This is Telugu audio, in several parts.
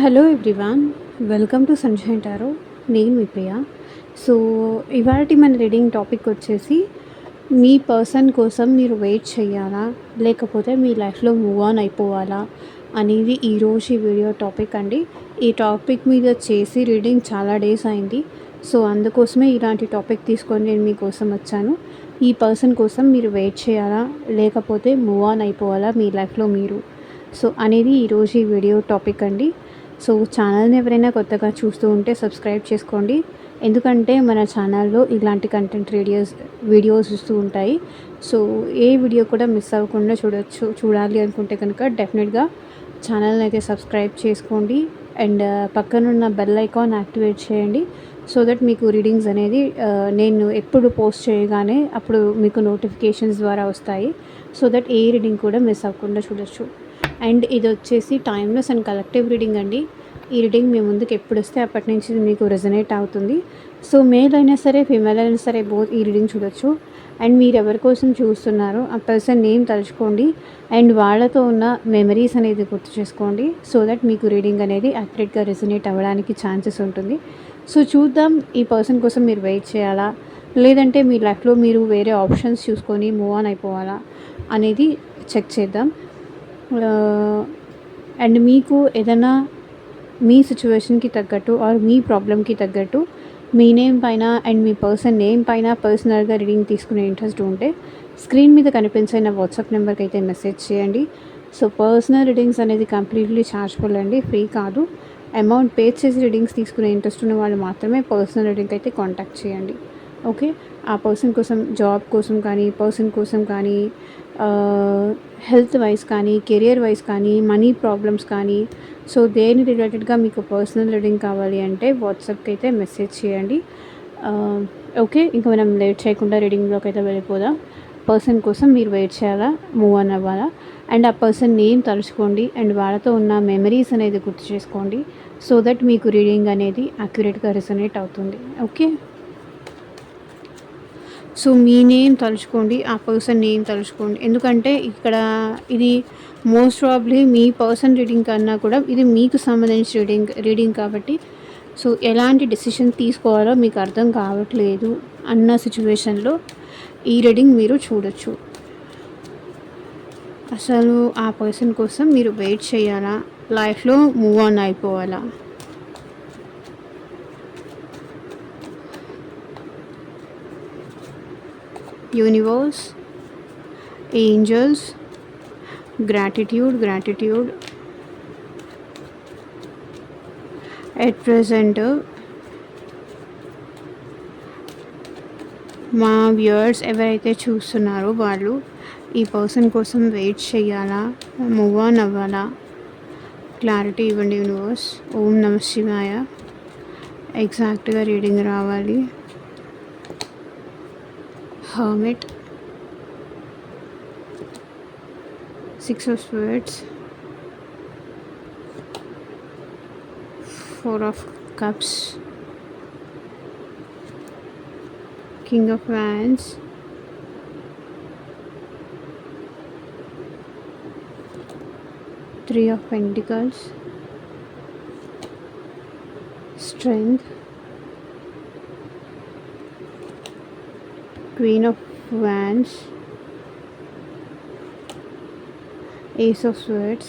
Hello everyone, welcome to sunshine tarot. నేను మీ ప్రియ. సో ఇవాళ మన రీడింగ్ టాపిక్ వచ్చేసి మీ పర్సన్ కోసం మీరు వెయిట్ చేయాలా లేకపోతే మీ లైఫ్లో మూవ్ ఆన్ అయిపోవాలా అనేది ఈరోజు ఈ వీడియో టాపిక్ అండి. ఈ టాపిక్ మీద చేసి రీడింగ్ చాలా డేస్ అయింది. సో అందుకోసమే ఇలాంటి టాపిక్ తీసుకొని నేను మీకోసం వచ్చాను. ఈ పర్సన్ కోసం మీరు వెయిట్ చేయాలా లేకపోతే మూవ్ ఆన్ అయిపోవాలా మీ లైఫ్లో మీరు, సో అనేది ఈరోజు ఈ వీడియో టాపిక్ అండి. సో ఛానల్ని ఎవరైనా కొత్తగా చూస్తూ ఉంటే సబ్స్క్రైబ్ చేసుకోండి, ఎందుకంటే మన ఛానల్లో ఇలాంటి కంటెంట్ వీడియోస్ వస్తూ ఉంటాయి. సో ఏ వీడియో కూడా మిస్ అవ్వకుండా చూడాలి అనుకుంటే కనుక డెఫినెట్గా ఛానల్ని అయితే సబ్స్క్రైబ్ చేసుకోండి అండ్ పక్కనున్న బెల్ ఐకాన్ యాక్టివేట్ చేయండి. సో దట్ మీకు రీడింగ్స్ అనేది నేను ఎప్పుడు పోస్ట్ చేయగానే అప్పుడు మీకు నోటిఫికేషన్స్ ద్వారా వస్తాయి. సో దట్ ఏ రీడింగ్ కూడా మిస్ అవ్వకుండా చూడొచ్చు. అండ్ ఇది వచ్చేసి టైమ్లెస్ అండ్ కలెక్టివ్ రీడింగ్ అండి. ఈ రీడింగ్ మీ ముందుకు ఎప్పుడు వస్తే అప్పటి నుంచి మీకు రెజనేట్ అవుతుంది. సో మేల్ అయినా సరే ఫీమేల్ అయినా సరే బోత్ ఈ రీడింగ్ చూడొచ్చు. అండ్ మీరు ఎవరి కోసం చూస్తున్నారో ఆ పర్సన్ నేమ్ తలుచుకోండి అండ్ వాళ్ళతో ఉన్న మెమరీస్ అనేది గుర్తు చేసుకోండి. సో దట్ మీకు రీడింగ్ అనేది యాక్యురేట్గా రెజనేట్ అవ్వడానికి ఛాన్సెస్ ఉంటుంది. సో చూద్దాం, ఈ పర్సన్ కోసం మీరు వెయిట్ చేయాలా లేదంటే మీ లైఫ్లో మీరు వేరే ఆప్షన్స్ చూసుకొని మూవ్ ఆన్ అయిపోవాలా అనేది చెక్ చేద్దాం. అండ్ మీకు ఏదైనా మీ సిచ్యువేషన్కి తగ్గట్టు ఆర్ మీ ప్రాబ్లమ్కి తగ్గట్టు మీ నేమ్ పైన అండ్ మీ పర్సన్ నేమ్ పైన పర్సనల్గా రీడింగ్ తీసుకునే ఇంట్రెస్ట్ ఉంటే స్క్రీన్ మీద కనిపించిన వాట్సాప్ నెంబర్కి అయితే మెసేజ్ చేయండి. సో పర్సనల్ రీడింగ్స్ అనేది కంప్లీట్లీ ఛార్జబుల్ అండి, ఫ్రీ కాదు. అమౌంట్ పే చేసి రీడింగ్స్ తీసుకునే ఇంట్రెస్ట్ ఉన్న వాళ్ళు మాత్రమే పర్సనల్ రీడింగ్ అయితే కాంటాక్ట్ చేయండి. ఓకే, ఆ పర్సన్ కోసం, జాబ్ కోసం కానీ, పర్సన్ కోసం కానీ, హెల్త్ వైజ్ కానీ, కెరియర్ వైజ్ కానీ, మనీ ప్రాబ్లమ్స్ కానీ, సో దేని రిలేటెడ్గా మీకు పర్సనల్ రీడింగ్ కావాలి అంటే వాట్సాప్కి అయితే మెసేజ్ చేయండి. ఓకే, ఇంకా మనం లేట్ చేయకుండా రీడింగ్లోకి అయితే వెళ్ళిపోదాం. పర్సన్ కోసం మీరు వెయిట్ చేయాలా, మూవ్ ఆన్ అవ్వాలా, అండ్ ఆ పర్సన్ నేమ్ తలుచుకోండి అండ్ వాళ్ళతో ఉన్న మెమరీస్ అనేది గుర్తు చేసుకోండి. సో దట్ మీకు రీడింగ్ అనేది యాక్యురేట్గా రెసొనేట్ అవుతుంది. ఓకే, సో మీ నేమ్ తలుచుకోండి, ఆ పర్సన్ నేమ్ తలుచుకోండి, ఎందుకంటే ఇక్కడ ఇది మోస్ట్ ప్రాబ్లీ మీ పర్సన్ రీడింగ్ కన్నా కూడా ఇది మీకు సంబంధించిన రీడింగ్ కాబట్టి సో ఎలాంటి డెసిషన్ తీసుకోవాలో మీకు అర్థం కావట్లేదు అన్న సిచ్యువేషన్లో ఈ రీడింగ్ మీరు చూడొచ్చు. అసలు ఆ పర్సన్ కోసం మీరు వెయిట్ చేయాలా, లైఫ్లో మూవ్ ఆన్ అయిపోవాలా? Universe, angels, gratitude. At present మా వ్యూవర్స్ ఎవరైతే చూస్తున్నారో వాళ్ళు ఈ పర్సన్ కోసం వెయిట్ చేయాలా, మూవ్ ఆన్ అవ్వాలా? క్లారిటీ ఇవ్వండి యూనివర్స్. ఓం నమ శివాయ. ఎగ్జాక్ట్గా రీడింగ్ రావాలి. Hermit, 6 of Swords, 4 of Cups, King of Wands, Three of Pentacles, Strength, Queen of Wands, Ace of Swords,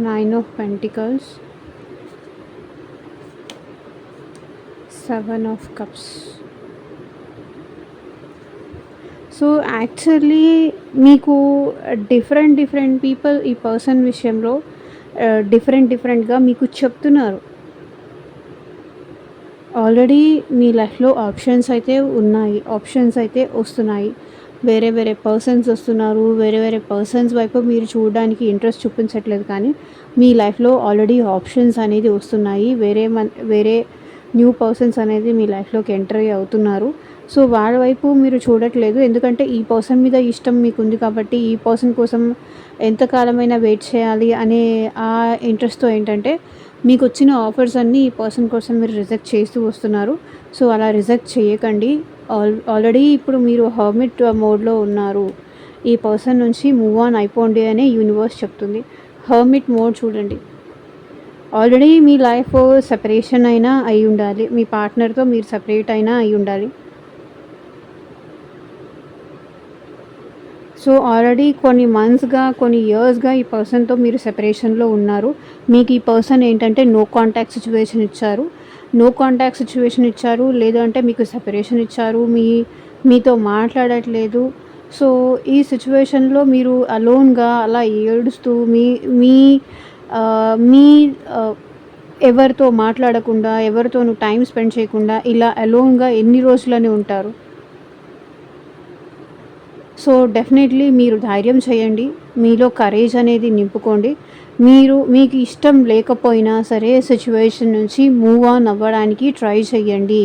Nine of Pentacles, Seven of Cups. So actually మీకు డిఫరెంట్ పీపుల్ ఈ పర్సన్ విషయంలో డిఫరెంట్గా మీకు చెప్తున్నారు. ఆల్రెడీ మీ లైఫ్లో ఆప్షన్స్ అయితే వస్తున్నాయి. వేరే పర్సన్స్ వస్తున్నారు. వేరే పర్సన్స్ వైపు మీరు చూడడానికి ఇంట్రెస్ట్ చూపించట్లేదు, కానీ మీ లైఫ్లో ఆల్రెడీ ఆప్షన్స్ అనేది వస్తున్నాయి. వేరే న్యూ పర్సన్స్ అనేది మీ లైఫ్లోకి ఎంటర్ అవుతున్నారు. సో వాళ్ళ వైపు మీరు చూడట్లేదు, ఎందుకంటే ఈ పర్సన్ మీద ఇష్టం మీకు ఉంది కాబట్టి ఈ పర్సన్ కోసం ఎంతకాలమైనా వెయిట్ చేయాలి అనే ఆ ఇంట్రెస్ట్తో ఏంటంటే మీకు వచ్చిన ఆఫర్స్ అన్నీ ఈ పర్సన్ కోసం మీరు రిజెక్ట్ చేస్తూ వస్తున్నారు. సో అలా రిజెక్ట్ చేయకండి. ఆల్రెడీ ఇప్పుడు మీరు హర్మిట్ మోడ్లో ఉన్నారు. ఈ పర్సన్ నుంచి మూవ్ ఆన్ అయిపోండి అనే యూనివర్స్ చెప్తుంది. హర్మిట్ మోడ్ చూడండి. ఆల్రెడీ మీ లైఫ్ సెపరేషన్ అయినా అయి ఉండాలి, మీ పార్ట్నర్తో మీరు సెపరేట్ అయినా అయి ఉండాలి. సో ఆల్రెడీ కొన్ని మంత్స్గా, కొన్ని ఇయర్స్గా ఈ పర్సన్తో మీరు సెపరేషన్లో ఉన్నారు. మీకు ఈ పర్సన్ ఏంటంటే నో కాంటాక్ట్ సిచ్యువేషన్ ఇచ్చారు. లేదు అంటే మీకు సెపరేషన్ ఇచ్చారు, మీతో మాట్లాడట్లేదు. సో ఈ సిచ్యువేషన్లో మీరు అలోన్గా అలా ఏడుస్తూ మీ మీ మీ ఎవరితో మాట్లాడకుండా, ఎవరితోనూ టైం స్పెండ్ చేయకుండా ఇలా అలోన్గా ఎన్ని రోజులని ఉంటారు. సో డెఫినెట్లీ మీరు ధైర్యం చేయండి, మీలో కరేజ్ అనేది నింపుకోండి. మీకు ఇష్టం లేకపోయినా సరే సిచ్యువేషన్ నుంచి మూవ్ ఆన్ అవ్వడానికి ట్రై చేయండి.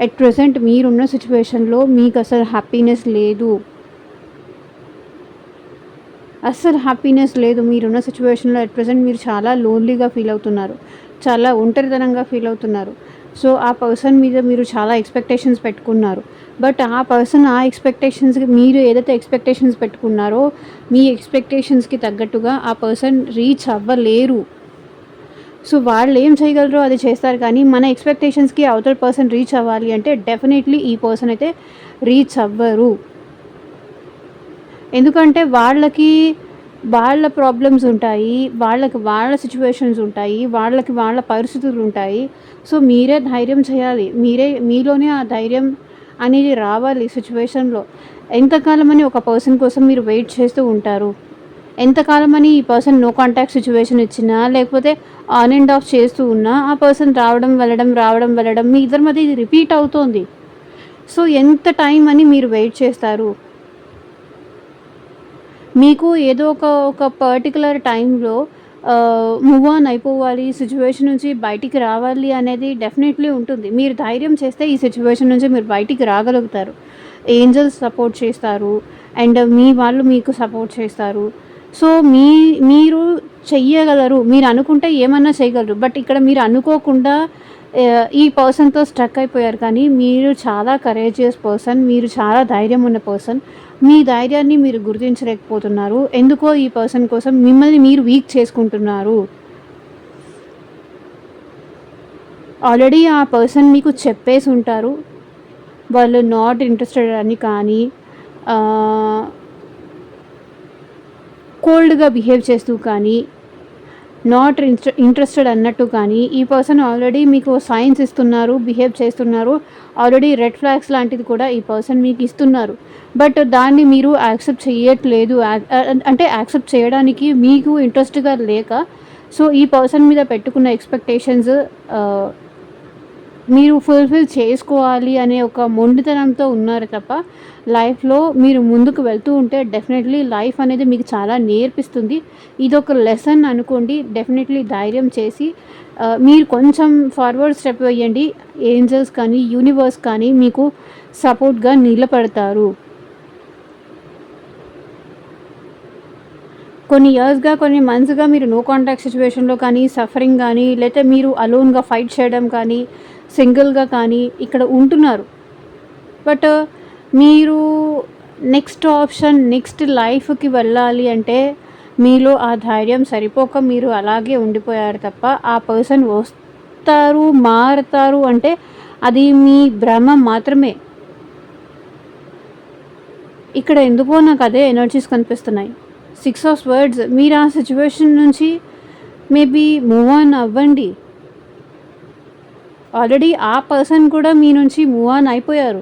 ఎట్ ప్రెజెంట్ మీరున్న సిచ్యువేషన్లో మీకు అసలు హ్యాపీనెస్ లేదు, మీరున్న సిచ్యువేషన్లో ఎట్ ప్రెజెంట్ మీరు చాలా లోన్లీగా ఫీల్ అవుతున్నారు, చాలా ఒంటరితనంగా ఫీల్ అవుతున్నారు. సో ఆ పర్సన్ మీద మీరు చాలా ఎక్స్పెక్టేషన్స్ పెట్టుకున్నారు. బట్ ఆ పర్సన్ ఆ ఎక్స్పెక్టేషన్స్కి, మీరు ఏదైతే ఎక్స్పెక్టేషన్స్ పెట్టుకున్నారో మీ ఎక్స్పెక్టేషన్స్కి తగ్గట్టుగా ఆ పర్సన్ రీచ్ అవ్వలేరు. సో వాళ్ళు ఏం చేయగలరో అది చేస్తారు, కానీ మన ఎక్స్పెక్టేషన్స్కి అవతల పర్సన్ రీచ్ అవ్వాలి అంటే డెఫినెట్లీ ఈ పర్సన్ అయితే రీచ్ అవ్వరు. ఎందుకంటే వాళ్ళ ప్రాబ్లమ్స్ ఉంటాయి, వాళ్ళ సిచ్యువేషన్స్ ఉంటాయి, వాళ్ళ పరిస్థితులు ఉంటాయి. సో మీరే ధైర్యం చేయాలి, మీలోనే ఆ ధైర్యం అనేది రావాలి సిచ్యువేషన్లో. ఎంతకాలమని ఒక పర్సన్ కోసం మీరు వెయిట్ చేస్తూ ఉంటారు? ఎంతకాలమని ఈ పర్సన్ నో కాంటాక్ట్ సిచ్యువేషన్ ఇచ్చినా, లేకపోతే ఆన్ అండ్ ఆఫ్ చేస్తూ ఉన్నా ఆ పర్సన్ రావడం వెళ్ళడం మీ ఇద్దరి మధ్య ఇది రిపీట్ అవుతోంది. సో ఎంత టైం అని మీరు వెయిట్ చేస్తారు? మీకు ఏదో ఒక పర్టికులర్ టైంలో మూవ్ ఆన్ అయిపోవాలి, సిచ్యువేషన్ నుంచి బయటికి రావాలి అనేది డెఫినెట్లీ ఉంటుంది. మీరు ధైర్యం చేస్తే ఈ సిచ్యువేషన్ నుంచి మీరు బయటికి రాగలుగుతారు. ఏంజల్స్ సపోర్ట్ చేస్తారు, అండ్ మీ వాళ్ళు మీకు సపోర్ట్ చేస్తారు. సో మీరు చెయ్యగలరు, మీరు అనుకుంటే ఏమన్నా చేయగలరు. బట్ ఇక్కడ మీరు అనుకోకుండా ఈ పర్సన్తో స్ట్రక్ అయిపోయారు. కానీ మీరు చాలా కరేజియస్ పర్సన్, మీరు చాలా ధైర్యం ఉన్న పర్సన్. మీ ధైర్యాన్ని మీరు గుర్తించలేకపోతున్నారు. ఎందుకో ఈ పర్సన్ కోసం మిమ్మల్ని మీరు వీక్ చేసుకుంటున్నారు. ఆల్రెడీ ఆ పర్సన్ మీకు చెప్పేసి ఉంటారు, వాళ్ళు నాట్ ఇంట్రెస్టెడ్ అని. కానీ కోల్డ్గా బిహేవ్ చేస్తూ కానీ, నాట్ ఇంట్రెస్టెడ్ అన్నట్టు కానీ ఈ పర్సన్ ఆల్రెడీ మీకు సైన్స్ ఇస్తున్నారు, బిహేవ్ చేస్తున్నారు. ఆల్రెడీ రెడ్ ఫ్లాగ్స్ లాంటిది కూడా ఈ పర్సన్ మీకు ఇస్తున్నారు. బట్ దాన్ని మీరు యాక్సెప్ట్ చేయట్లేదు, అంటే యాక్సెప్ట్ చేయడానికి మీకు ఇంట్రెస్ట్గా లేక. సో ఈ పర్సన్ మీద పెట్టుకున్న ఎక్స్పెక్టేషన్స్ మీరు ఫుల్ఫిల్ చేసుకోవాలి అనే ఒక మొండితనంతో ఉన్నారు తప్ప, లైఫ్లో మీరు ముందుకు వెళ్తూ ఉంటే డెఫినెట్లీ లైఫ్ అనేది మీకు చాలా నేర్పిస్తుంది. ఇదొక లెసన్ అనుకోండి. డెఫినెట్లీ ధైర్యం చేసి మీరు కొంచెం ఫార్వర్డ్ స్టెప్ వేయండి. ఏంజల్స్ కానీ, యూనివర్స్ కానీ మీకు సపోర్ట్గా నిలబడతారు. కొన్ని ఇయర్స్గా, కొన్ని మంత్స్గా మీరు నో కాంటాక్ట్ సిచ్యువేషన్లో కానీ, సఫరింగ్ కానీ, లేకపోతే మీరు అలోన్గా ఫైట్ చేయడం కానీ, సింగిల్గా కానీ ఇక్కడ ఉంటున్నారు. బట్ మీరు నెక్స్ట్ ఆప్షన్, నెక్స్ట్ లైఫ్కి వెళ్ళాలి అంటే మీలో ఆ ధైర్యం సరిపోక మీరు అలాగే ఉండిపోయారు తప్ప, ఆ పర్సన్ వస్తారు, మారుతారు అంటే అది మీ భ్రమ మాత్రమే. ఇక్కడ ఎందుకో నాకు అదే ఎనర్జీస్ కనిపిస్తున్నాయి. 6 ఆఫ్ స్వర్డ్స్. మీరు ఆ సిచ్యువేషన్ నుంచి మేబీ మూవ్ ఆన్ అవ్వండి. ఆల్రెడీ ఆ పర్సన్ కూడా మీ నుంచి మూవ్ ఆన్ అయిపోయారు.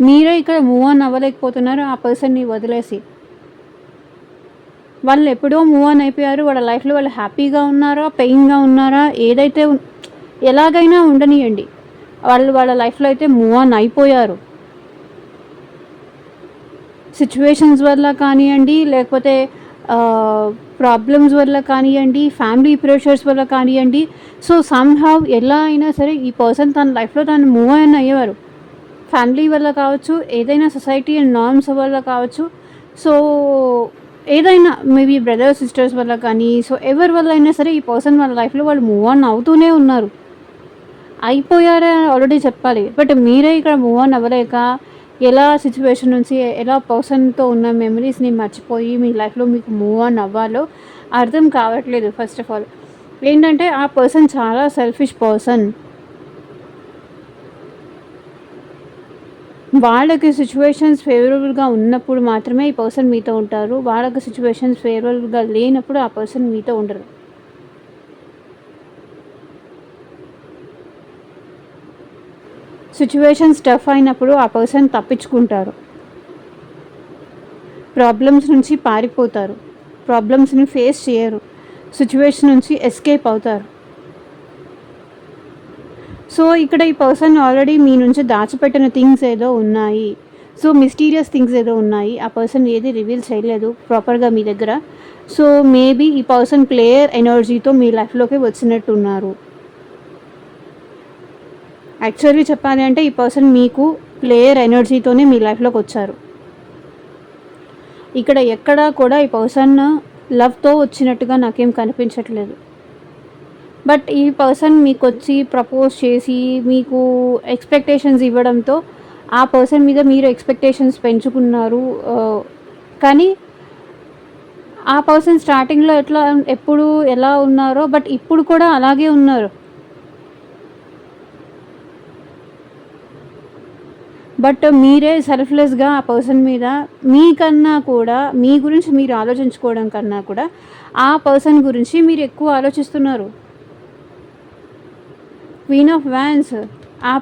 మీరే ఇక్కడ మూవ్ ఆన్ అవ్వలేకపోతున్నారు ఆ పర్సన్ని వదిలేసి. వాళ్ళు ఎప్పుడో మూవ్ ఆన్ అయిపోయారు. వాళ్ళ లైఫ్లో వాళ్ళు హ్యాపీగా ఉన్నారా, పెయిన్గా ఉన్నారా, ఏదైతే ఎలాగైనా ఉండనియండి, వాళ్ళ లైఫ్లో అయితే మూవ్ ఆన్ అయిపోయారు. సిచ్యువేషన్స్ వల్ల కానివ్వండి, లేకపోతే ప్రాబ్లమ్స్ వల్ల కానివ్వండి, ఫ్యామిలీ ప్రెషర్స్ వల్ల కానివ్వండి. సో సమ్హౌ ఎలా అయినా సరే ఈ పర్సన్ తన లైఫ్లో తను మూవ్ ఆన్ అయ్యేవారు. ఫ్యామిలీ వల్ల కావచ్చు, ఏదైనా సొసైటీ అండ్ నార్మ్స్ వల్ల కావచ్చు. సో ఏదైనా మేబీ బ్రదర్స్ సిస్టర్స్ వల్ల కానీ, సో ఎవరి వల్ల అయినా సరే ఈ పర్సన్ వాళ్ళ లైఫ్లో వాళ్ళు మూవ్ ఆన్ అవుతూనే ఉన్నారు. అయిపోయారా ఆల్రెడీ చెప్పాలి. బట్ మీరే ఇక్కడ మూవ్ ఆన్ అవ్వలేక ఎలా సిచ్యువేషన్ నుంచి ఎలా పర్సన్‌తో ఉన్న మెమరీస్‌ని మర్చిపోయి మీ లైఫ్‌లో మీకు మూవ్ ఆన్ అవ్వాలో అర్థం కావట్లేదు ఫస్ట్ ఆఫ్ ఆల్. ఏంటంటే ఆ పర్సన్ చాలా సెల్ఫిష్ పర్సన్. వాళ్ళకి సిచ్యువేషన్స్ ఫేవరబుల్‌గా ఉన్నప్పుడు మాత్రమే ఈ పర్సన్ మీతో ఉంటారు. వాళ్ళకి సిచ్యువేషన్స్ ఫేవరబుల్‌గా లేనప్పుడు ఆ పర్సన్ మీతో ఉండరు. సిచ్యువేషన్స్ టఫ్ అయినప్పుడు ఆ పర్సన్ తప్పించుకుంటారు. ప్రాబ్లమ్స్ నుంచి పారిపోతారు. ప్రాబ్లమ్స్‌ని ఫేస్ చేయరు. సిచ్యువేషన్ నుంచి ఎస్కేప్ అవుతారు. సో, ఇక్కడ ఈ పర్సన్ ఆల్రెడీ మీ నుంచి దాచిపెట్టిన థింగ్స్ ఏదో ఉన్నాయి. సో, మిస్టీరియస్ థింగ్స్ ఏదో ఉన్నాయి. ఆ పర్సన్ ఏది రివీల్ చేయలేదు ప్రాపర్‌గా మీ దగ్గర. సో, మేబీ ఈ పర్సన్ ప్లేయర్ ఎనర్జీతో మీ లైఫ్‌లోకి వచ్చినట్టున్నారు. యాక్చువల్లీ చెప్పాలి అంటే ఈ పర్సన్ మీకు ప్లేయర్ ఎనర్జీతోనే మీ లైఫ్‌లోకొచ్చారు. ఇక్కడ ఎక్కడా కూడా ఈ పర్సన్ లవ్‌తో వచ్చినట్టుగా నాకేం కనిపించట్లేదు. బట్ ఈ పర్సన్ మీకొచ్చి ప్రపోజ్ చేసి మీకు ఎక్స్‌పెక్టేషన్స్ ఇవ్వడంతో ఆ పర్సన్ మీద మీరు ఎక్స్‌పెక్టేషన్స్ పెంచుకున్నారు. కానీ ఆ పర్సన్ స్టార్టింగ్‌లో ఎప్పుడు ఎలా ఉన్నారో బట్ ఇప్పుడు కూడా అలాగే ఉన్నారు. బట్ మీరే సెల్ఫ్‌లెస్‌గా ఆ పర్సన్ మీద మీకన్నా కూడా మీ గురించి మీరు ఆలోచించుకోవడం కన్నా కూడా ఆ పర్సన్ గురించి మీరు ఎక్కువ ఆలోచిస్తున్నారు. క్వీన్ ఆఫ్ వాన్స్ ఆ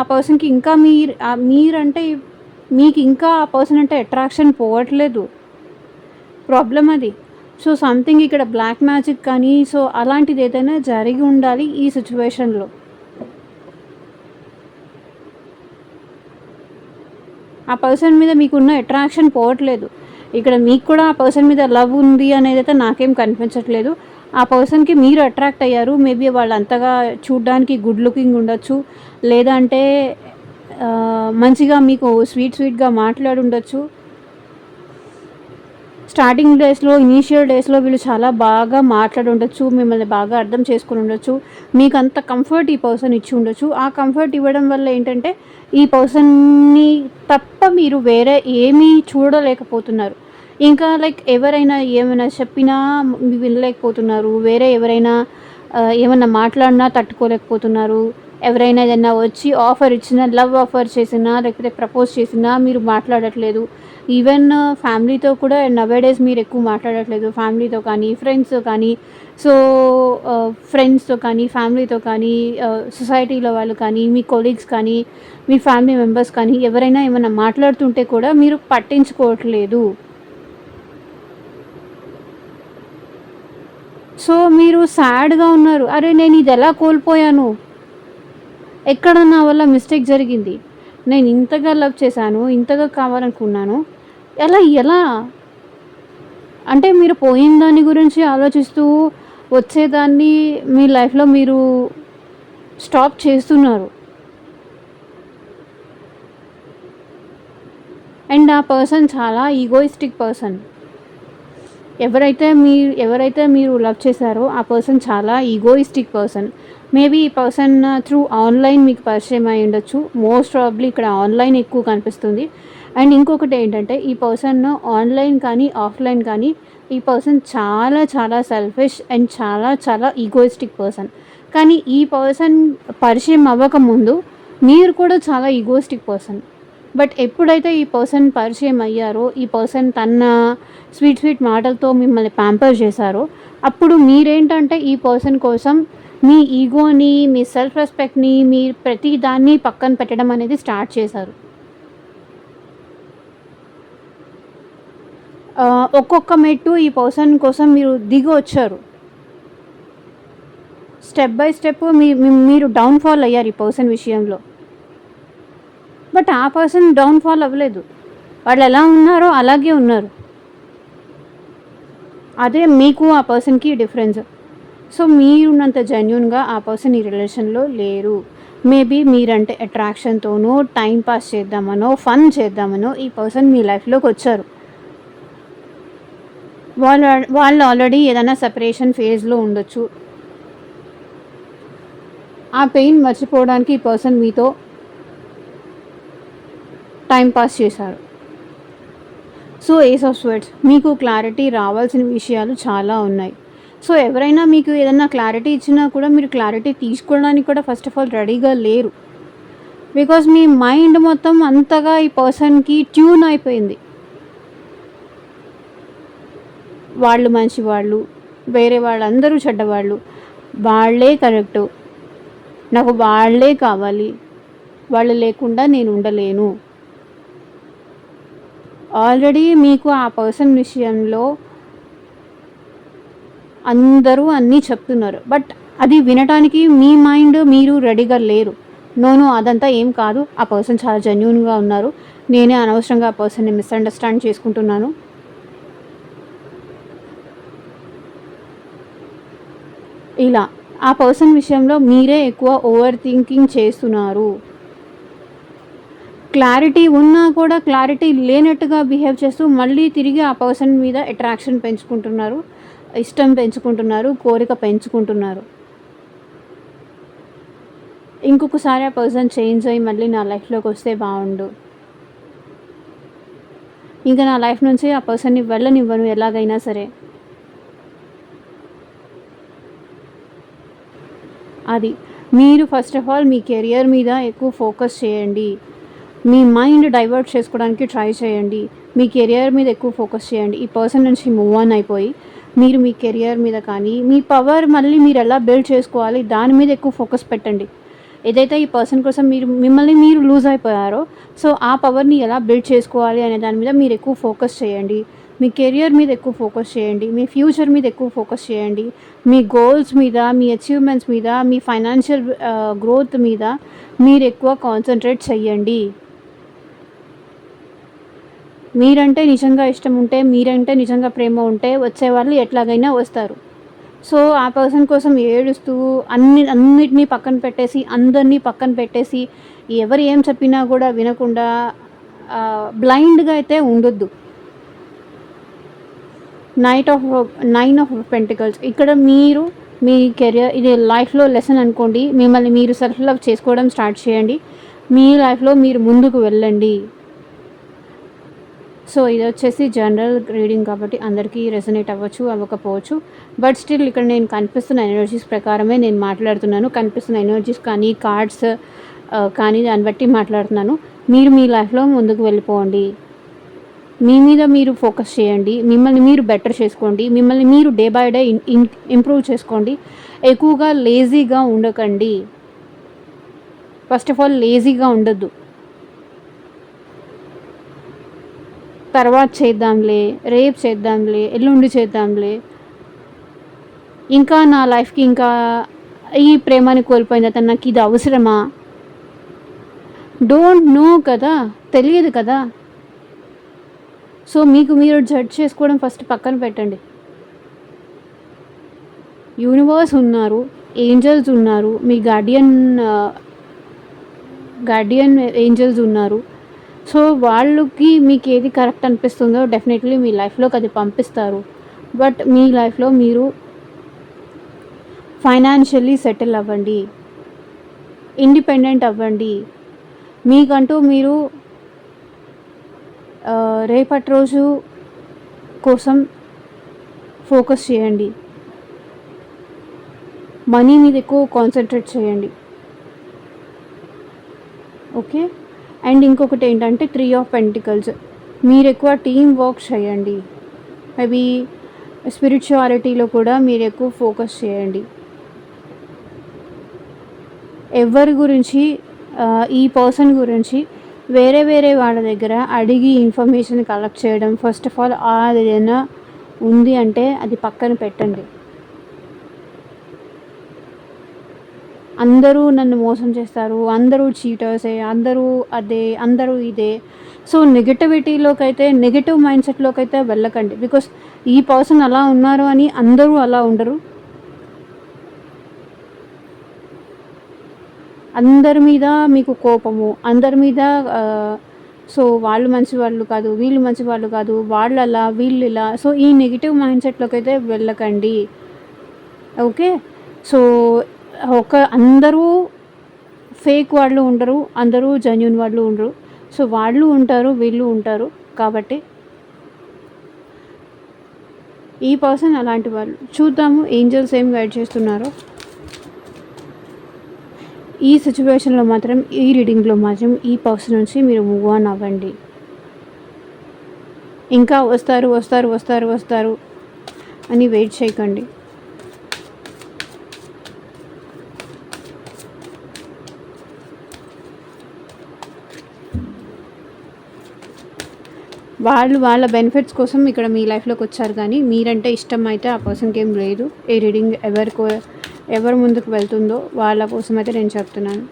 పర్సన్‌కి ఇంకా మీరంటే మీకు ఇంకా ఆ పర్సన్ అంటే అట్రాక్షన్ పోవట్లేదు. ప్రాబ్లమ్ అది. సో, సంథింగ్ ఇక్కడ బ్లాక్ మ్యాజిక్ కానీ సో, అలాంటిది ఏదైనా జరిగి ఉండాలి ఈ సిట్యుయేషన్‌లో. ఆ పర్సన్ మీద మీకున్న అట్రాక్షన్ పోవట్లేదు. ఇక్కడ మీకు కూడా ఆ పర్సన్ మీద లవ్ ఉంది అనేదైతే నాకేం కనిపించట్లేదు. ఆ పర్సన్‌కి మీరు అట్రాక్ట్ అయ్యారు. మేబీ వాళ్ళు అంతగా చూడ్డానికి గుడ్ లుకింగ్ ఉండొచ్చు. లేదంటే మంచిగా మీకు స్వీట్‌గా మాట్లాడుండొచ్చు. స్టార్టింగ్ డేస్‌లో, ఇనీషియల్ డేస్‌లో వీళ్ళు చాలా బాగా మాట్లాడుండొచ్చు. మిమ్మల్ని బాగా అర్థం చేసుకొని ఉండొచ్చు. మీకంత కంఫర్ట్ ఈ పర్సన్ ఇచ్చి ఉండొచ్చు. ఆ కంఫర్ట్ ఇవ్వడం వల్ల ఏంటంటే, ఈ పర్సన్‌ని తప్ప మీరు వేరే ఏమీ చూడలేకపోతున్నారు. ఇంకా లైక్ ఎవరైనా ఏమైనా చెప్పినా వినలేకపోతున్నారు. వేరే ఎవరైనా ఏమన్నా మాట్లాడినా తట్టుకోలేకపోతున్నారు. ఎవరైనా ఏదన్నా వచ్చి ఆఫర్ ఇచ్చినా, లవ్ ఆఫర్ చేసినా, లేకపోతే ప్రపోజ్ చేసినా మీరు మాట్లాడట్లేదు. ఈవెన్ ఫ్యామిలీతో కూడా నవేడేస్ మీరు ఎక్కువ మాట్లాడట్లేదు. ఫ్యామిలీతో కానీ, ఫ్రెండ్స్‌తో కానీ, సో, ఫ్రెండ్స్‌తో కానీ, ఫ్యామిలీతో కానీ, సొసైటీలో వాళ్ళు కానీ, మీ కొలీగ్స్ కానీ, మీ ఫ్యామిలీ మెంబర్స్ కానీ ఎవరైనా ఏమన్నా మాట్లాడుతుంటే కూడా మీరు పట్టించుకోవట్లేదు. సో, మీరు సాడ్‌గా ఉన్నారు. అరే! నేను ఇది ఎలా కోల్పోయాను? ఎక్కడ నా వల్ల మిస్టేక్ జరిగింది? నేను ఇంతగా లవ్ చేశాను. ఇంతగా కావాలనుకున్నాను. ఎలా? అంటే మీరు పోయిన దాని గురించి ఆలోచిస్తూ వచ్చేదాన్ని మీ లైఫ్‌లో మీరు స్టాప్ చేస్తున్నారు. అండ్ ఆ పర్సన్ చాలా ఈగోయిస్టిక్ పర్సన్. ఎవరైతే మీరు లవ్ చేశారో ఆ పర్సన్ చాలా ఈగోయిస్టిక్ పర్సన్. మేబీ ఈ పర్సన్ త్రూ ఆన్‌లైన్ మీకు పరిచయం అయ్యి ఉండొచ్చు. మోస్ట్ ప్రాబబ్లీ ఇక్కడ ఆన్‌లైన్ ఎక్కువ కనిపిస్తుంది. అండ్ ఇంకొకటి ఏంటంటే ఈ పర్సన్ ఆన్‌లైన్ కానీ, ఆఫ్‌లైన్ కానీ ఈ పర్సన్ చాలా చాలా సెల్ఫిష్ అండ్ చాలా చాలా ఈగోయిస్టిక్ పర్సన్. కానీ ఈ పర్సన్ పరిచయం అవ్వకముందు మీరు కూడా చాలా ఈగోయిస్టిక్ పర్సన్. బట్ ఎప్పుడైతే ఈ పర్సన్ పరిచయం అయ్యారో, ఈ పర్సన్ తన స్వీట్ మాటలతో మిమ్మల్ని ప్యాంపర్ చేశారో, అప్పుడు మీరేంటంటే ఈ పర్సన్ కోసం మీ ఈగోని, మీ సెల్ఫ్ రెస్పెక్ట్‌ని, మీ ప్రతి దాన్ని పక్కన పెట్టడం అనేది స్టార్ట్ చేశారు. ఒక్కొక్క మెట్టు ఈ పర్సన్ కోసం మీరు దిగొచ్చారు. స్టెప్ బై స్టెప్ మీరు డౌన్‌ఫాల్ అయ్యారు ఈ పర్సన్ విషయంలో. బట్ ఆ పర్సన్ డౌన్‌ఫాల్ అవ్వలేదు. వాళ్ళు ఎలా ఉన్నారో అలాగే ఉన్నారు. అదే మీకు ఆ పర్సన్‌కి డిఫరెన్స్. సో, మీరున్నంత జెన్యూన్‌గా ఆ పర్సన్ ఈ రిలేషన్‌లో లేరు. మేబీ మీరంటే అట్రాక్షన్‌తోనో, టైమ్ పాస్ చేద్దామనో, ఫన్ చేద్దామనో ఈ పర్సన్ మీ లైఫ్‌లోకొచ్చారు. వాళ్ళు వాళ్ళు ఆల్రెడీ ఏదైనా సెపరేషన్ ఫేజ్‌లో ఉండొచ్చు. ఆ పెయిన్ మర్చిపోవడానికి ఈ పర్సన్ మీతో టైం పాస్ చేశారు. సో ఏస్ ఆఫ్ స్వర్డ్స్, మీకు క్లారిటీ రావాల్సిన విషయాలు చాలా ఉన్నాయి. సో ఎవరైనా మీకు ఏదైనా క్లారిటీ ఇచ్చినా కూడా మీరు క్లారిటీ తీసుకోవడానికి కూడా ఫస్ట్ ఆఫ్ ఆల్ రెడీగా లేరు. బికాజ్ మీ మైండ్ మొత్తం అంతగా ఈ పర్సన్కి ట్యూన్ అయిపోయింది. వాళ్ళు మంచివాళ్ళు, వేరే వాళ్ళందరూ చెడ్డవాళ్ళు, వాళ్ళే కరెక్టు, నాకు వాళ్ళే కావాలి, వాళ్ళు లేకుండా నేను ఉండలేను. ఆల్రెడీ మీకు ఆ పర్సన్ విషయంలో అందరూ అన్నీ చెప్తున్నారు, బట్ అది వినటానికి మీ మైండ్ మీరు రెడీగా లేరు. నో అదంతా ఏం కాదు, ఆ పర్సన్ చాలా జెన్యూన్గా ఉన్నారు, నేనే అనవసరంగా ఆ పర్సన్ని మిస్అండర్స్టాండ్ చేసుకుంటున్నాను. ఇలా ఆ పర్సన్ విషయంలో మీరే ఎక్కువ ఓవర్ థింకింగ్ చేస్తున్నారు. క్లారిటీ ఉన్నా కూడా క్లారిటీ లేనట్టుగా బిహేవ్ చేస్తూ మళ్ళీ తిరిగి ఆ పర్సన్ మీద అట్రాక్షన్ పెంచుకుంటున్నారు, ఇష్టం పెంచుకుంటున్నారు, కోరిక పెంచుకుంటున్నారు. ఇంకొకసారి ఆ పర్సన్ చేంజ్ అయ్యి మళ్ళీ నా లైఫ్లోకి వస్తే బాగుండు, ఇంకా నా లైఫ్ నుంచి ఆ పర్సన్ని వెళ్ళనివ్వను ఎలాగైనా సరే. అది మీరు first of all me career మీద ఎక్కువ ఫోకస్ చేయండి. మీ మైండ్ డైవర్ట్ చేసుకోవడానికి ట్రై చేయండి. మీ కెరియర్ మీద ఎక్కువ ఫోకస్ చేయండి. ఈ పర్సన్ నుంచి మూవ్ ఆన్ అయిపోయి మీరు మీ కెరియర్ మీద కానీ మీ పవర్ మళ్ళీ మీరు ఎలా బిల్డ్ చేసుకోవాలి దాని మీద ఎక్కువ ఫోకస్ పెట్టండి. ఏదైతే ఈ పర్సన్ కోసం మిమ్మల్ని మీరు లూజ్ అయిపోయారో, సో ఆ పవర్ని ఎలా బిల్డ్ చేసుకోవాలి అనే దాని మీద మీరు ఎక్కువ ఫోకస్ చేయండి. మీ కెరియర్ మీద ఎక్కువ ఫోకస్ చేయండి. మీ ఫ్యూచర్ మీద ఎక్కువ ఫోకస్ చేయండి. మీ గోల్స్ మీద, మీ అచీవ్మెంట్స్ మీద, మీ ఫైనాన్షియల్ గ్రోత్ మీద మీరు ఎక్కువ కాన్సన్ట్రేట్ చేయండి. మీరంటే నిజంగా ఇష్టం ఉంటే, మీరంటే నిజంగా ప్రేమ ఉంటే వచ్చేవాళ్ళు ఎట్లాగైనా వస్తారు. సో ఆ పర్సన్ కోసం ఏడుస్తూ అన్నిటినీ పక్కన పెట్టేసి, అందరినీ పక్కన పెట్టేసి, ఎవరు ఏం చెప్పినా కూడా వినకుండా బ్లైండ్గా అయితే ఉండొద్దు. 9 ఆఫ్ పెంటికల్స్, ఇక్కడ మీరు మీ కెరియర్ ఇది లైఫ్లో లెసన్ అనుకోండి. మిమ్మల్ని మీరు సెల్ఫ్ లవ్ చేసుకోవడం స్టార్ట్ చేయండి. మీ లైఫ్లో మీరు ముందుకు వెళ్ళండి. సో ఇది వచ్చేసి జనరల్ రీడింగ్ కాబట్టి అందరికీ రెజనేట్ అవ్వచ్చు, అవ్వకపోవచ్చు. బట్ స్టిల్ ఇక్కడ నేను కనిపిస్తున్న ఎనర్జీస్ ప్రకారమే నేను మాట్లాడుతున్నాను. కనిపిస్తున్న ఎనర్జీస్ కానీ కార్డ్స్ కానీ దాన్ని బట్టి మాట్లాడుతున్నాను. మీరు మీ లైఫ్లో ముందుకు వెళ్ళిపోండి. మీ మీద మీరు ఫోకస్ చేయండి. మిమ్మల్ని మీరు బెటర్ చేసుకోండి. మిమ్మల్ని మీరు డే బై డే ఇంప్రూవ్ చేసుకోండి. ఎక్కువగా లేజీగా ఉండకండి. ఫస్ట్ ఆఫ్ ఆల్ లేజీగా ఉండొద్దు. తర్వాత చేద్దాంలే, రేపు చేద్దాంలే, ఎల్లుండి చేద్దాంలే, ఇంకా నా లైఫ్కి ఇంకా ఈ ప్రేమని కోల్పోయిన తర్వాత నాకు ఇది అవసరమా? డోంట్ నో కదా, తెలియదు కదా. సో మీకు మీరు జడ్జ్ చేసుకోవడం ఫస్ట్ పక్కన పెట్టండి. యూనివర్స్ ఉన్నారు, ఏంజల్స్ ఉన్నారు, మీ గార్డియన్ ఏంజల్స్ ఉన్నారు. సో వాళ్ళకి మీకు ఏది కరెక్ట్ అనిపిస్తుందో డెఫినెట్లీ మీ లైఫ్లోకి అది పంపిస్తారు. బట్ మీ లైఫ్లో మీరు ఫైనాన్షియల్లీ సెటిల్ అవ్వండి, ఇండిపెండెంట్ అవ్వండి. మీకంటూ మీరు రేపటి రోజు కోసం ఫోకస్ చేయండి. మనీ మీద ఎక్కువ కాన్సన్ట్రేట్ చేయండి. ఓకే. అండ్ ఇంకొకటి ఏంటంటే 3 ఆఫ్ పెంటికల్స్, మీరు ఎక్కువ టీం వర్క్ చేయండి. మేబీ స్పిరిచువాలిటీలో కూడా మీరు ఎక్కువ ఫోకస్ చేయండి. ఎవరి గురించి ఈ పర్సన్ గురించి వేరే వాళ్ళ దగ్గర అడిగి ఇన్ఫర్మేషన్ కలెక్ట్ చేయడం, ఫస్ట్ ఆఫ్ ఆల్ అది ఏదైనా ఉంది అంటే అది పక్కన పెట్టండి. అందరూ నన్ను మోసం చేస్తారు, అందరూ చీటర్సే, అందరూ ఇదే. సో నెగటివిటీలోకి అయితే, నెగటివ్ మైండ్ సెట్లోకి అయితే వెళ్ళకండి. బికాస్ ఈ పర్సన్ అలా ఉన్నారు అని అందరూ అలా ఉండరు. అందరి మీద మీకు కోపము, అందరి మీద సో వాళ్ళు మంచి వాళ్ళు కాదు, వీళ్ళు మంచి వాళ్ళు కాదు, వాళ్ళు అలా వీళ్ళు ఇలా. సో ఈ నెగిటివ్ మైండ్ సెట్లోకి అయితే వెళ్ళకండి. ఓకే. సో అందరూ ఫేక్ వాళ్ళు ఉండరు, అందరూ జెన్యూన్ వాళ్ళు ఉండరు. సో వాళ్ళు ఉంటారు, వీళ్ళు ఉంటారు. కాబట్టి ఈ పర్సన్ అలాంటి వాళ్ళు. చూద్దాము ఏంజెల్స్ ఏం గైడ్ చేస్తున్నారో. ఈ సిచ్యువేషన్లో మాత్రం, ఈ రీడింగ్లో మాత్రం ఈ పర్సన్ నుంచి మీరు మూవ్ ఆన్ అవ్వండి. ఇంకా వస్తారు వస్తారు వస్తారు వస్తారు అని వెయిట్ చేయకండి. వాళ్ళు వాళ్ళ బెనిఫిట్స్ కోసం ఇక్కడ మీ లైఫ్లోకి వచ్చారు, కానీ మీరంటే ఇష్టం అయితే ఆ పర్సన్కి ఏం లేదు. ఈ రీడింగ్ ఎవరు ముందుకు వెళ్తుందో వాళ్ళ కోసం అయితే నేను చెప్తున్నాను.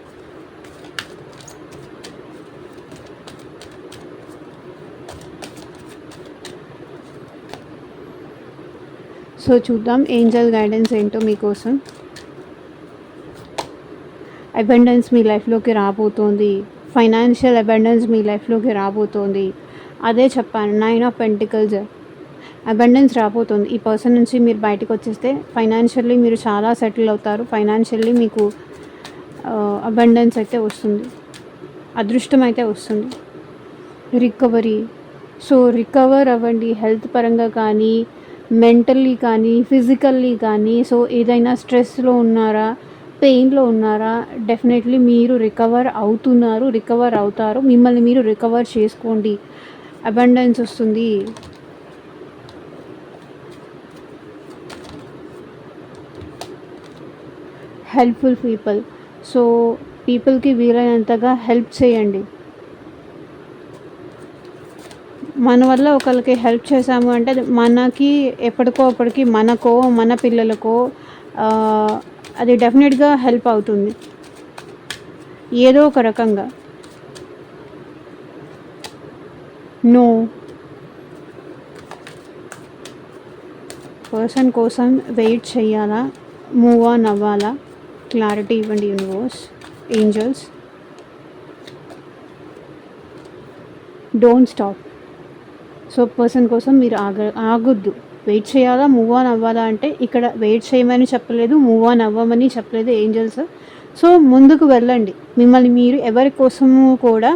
సో చూద్దాం ఏంజల్ గైడెన్స్ ఏంటో మీకోసం. అబండెన్స్ మీ లైఫ్లోకి రాబోతోంది. ఫైనాన్షియల్ అబండెన్స్ మీ లైఫ్లోకి రాబోతోంది. అదే చెప్పాను, 9 ఆఫ్ పెంటికల్స్. అబండెన్స్ రాబోతుంది. ఈ పర్సన్ నుంచి మీరు బయటకు వచ్చేస్తే ఫైనాన్షియల్లీ మీరు చాలా సెటిల్ అవుతారు. ఫైనాన్షియల్లీ మీకు అబండెన్స్ అయితే వస్తుంది, అదృష్టం అయితే వస్తుంది. రికవరీ. సో రికవర్ అవ్వండి, హెల్త్ పరంగా కానీ, మెంటల్లీ కానీ, ఫిజికల్లీ కానీ. సో ఏదైనా స్ట్రెస్లో ఉన్నారా, పెయిన్లో ఉన్నారా, డెఫినెట్లీ మీరు రికవర్ అవుతున్నారు, రికవర్ అవుతారు. మిమ్మల్ని మీరు రికవర్ చేసుకోండి. అబండెన్స్ వస్తుంది. Helpful people. సో పీపుల్కి వీలైనంతగా హెల్ప్ చేయండి. మన వల్ల ఒకరికి హెల్ప్ చేసాము అంటే మనకి ఎప్పటికో అప్పటికి, మనకో మన పిల్లలకో అది డెఫినెట్గా హెల్ప్ అవుతుంది ఏదో ఒక రకంగా. నో, పర్సన్ కోసం వెయిట్ చేయాలా, మూవ్ ఆన్ అవ్వాలా? క్లారిటీ ఇవ్వండి universe, angels. Don't stop. So person కోసం మీరు ఆగొద్దు. వెయిట్ చేయాలా, మూవ్ ఆన్ అవ్వాలా అంటే ఇక్కడ వెయిట్ చేయమని చెప్పలేదు, మూవ్ ఆన్ అవ్వమని చెప్పలేదు ఏంజల్స్. సో ముందుకు వెళ్ళండి. మిమ్మల్ని మీరు ఎవరి కోసము కూడా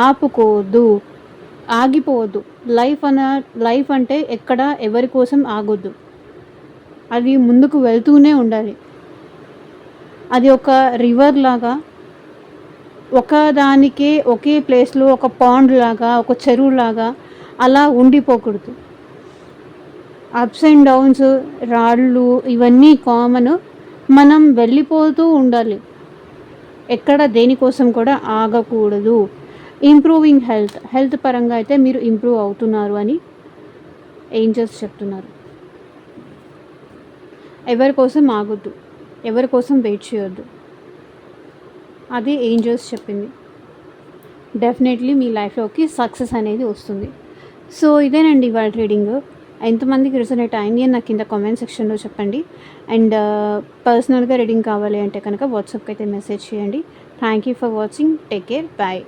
ఆపుకోవద్దు, ఆగిపోవద్దు. లైఫ్ అంటే ఎక్కడ ఎవరి కోసం ఆగొద్దు. అది ముందుకు వెళ్తూనే ఉండాలి. అది ఒక రివర్ లాగా, ఒకదానికే ఒకే ప్లేస్లో ఒక పాండ్ లాగా, ఒక చెరువు లాగా అలా ఉండిపోకూడదు. అప్స్ అండ్ డౌన్స్, రాళ్ళు ఇవన్నీ కామన్. మనం వెళ్ళిపోతూ ఉండాలి, ఎక్కడ దేనికోసం కూడా ఆగకూడదు. ఇంప్రూవింగ్ హెల్త్ పరంగా అయితే మీరు ఇంప్రూవ్ అవుతున్నారు అని ఏంజల్స్ చెప్తున్నారు. ఎవరి కోసం ఆగొద్దు, ఎవరి కోసం వెయిట్ చేయొద్దు. అది ఏంజల్స్ చెప్పింది. డెఫినెట్లీ మీ లైఫ్లోకి సక్సెస్ అనేది వస్తుంది. సో ఇదేనండి ఇవాళ రీడింగ్. ఎంతమందికి రిజనేట్ అయింది అని నాకు కింద కామెంట్ సెక్షన్లో చెప్పండి. అండ్ పర్సనల్గా రీడింగ్ కావాలి అంటే కనుక వాట్సాప్కి అయితే మెసేజ్ చేయండి. Thank you for watching. Take care. Bye.